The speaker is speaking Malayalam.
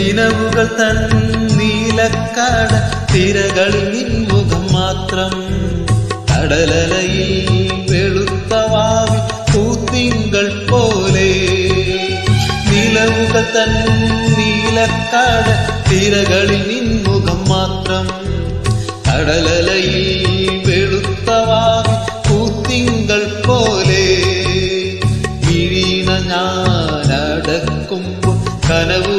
നിലവുകൾ തൻ നീലക്കട തിരകളിൽ നിൻമുഖം മാത്രം കടലലയിൽ വെളുത്ത വാവി പൂത്തിങ്കൾ പോലെ നിലവുകൾ തൻ നീലക്കട തിരകളിൽ നിൻമുഖം മാത്രം കടലലയിൽ വെളുത്ത വാവി പൂത്തിങ്കൾ പോലെ വീണ ഞാനടക്കുമ്പോൾ കനവു